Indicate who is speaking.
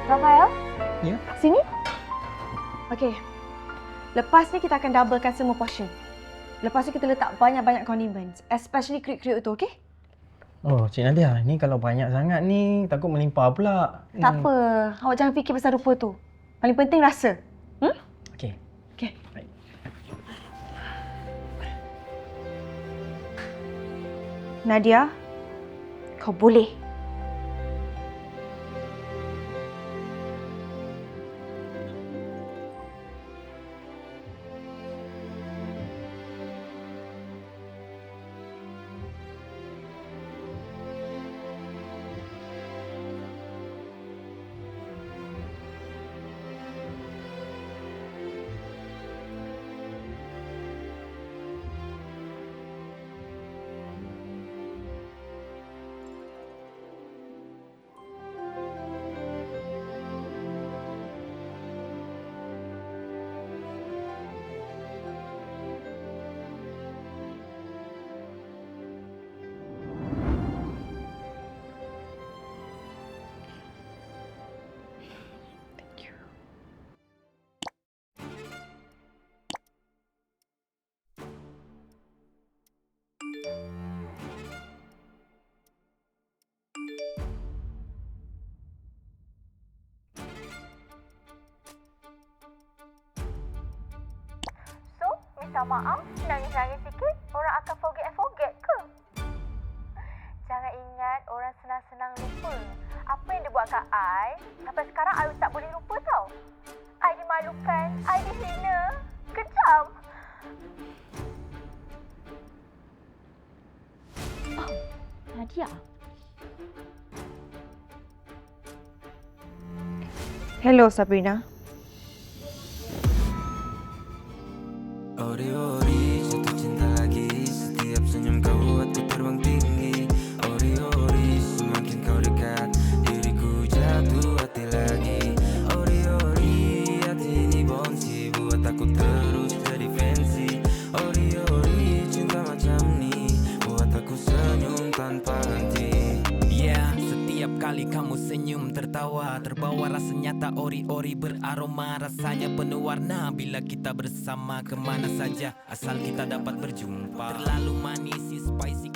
Speaker 1: Rafael,
Speaker 2: Ya.
Speaker 1: sini. Okey. Lepas ni kita akan doublekan semua portion. Lepas tu kita letak banyak-banyak condiments, especially kriuk-kriuk tu, okey?
Speaker 2: Oh, Cik Nadia, ni kalau banyak sangat ni takut melimpah pula.
Speaker 1: Tak apa. Awak jangan fikir pasal rupa tu. Paling penting rasa.
Speaker 2: Okey.
Speaker 1: Okey.
Speaker 2: Baik.
Speaker 1: Nadia, kau boleh.
Speaker 3: So, minta maaf, nangis-nangis sikit, orang akan forget ke? Jangan ingat orang senang-senang lupa. Apa yang dia buat kat I, sampai sekarang I tak boleh lupa tau. I dimalukan, I dihina, kejam.
Speaker 1: Nadia. Hello, Sabrina.
Speaker 4: Ori-ori, jatuh cinta lagi. Setiap senyum kau buatku terbang tinggi. Ori-ori, semakin kau dekat, diriku jatuh hati lagi. Ori-ori, hati ini bonsi, buat aku terus jadi fancy. Ori-ori, cinta macam ni, buat aku senyum tanpa henti.
Speaker 5: Yeah, setiap kali kamu senyum tertawa, terbawa rasa nyata ori-ori beraroma. Rasanya penuh warna bila kita bersama, kemana saja asal kita dapat berjumpa. Terlalu manis, si spicy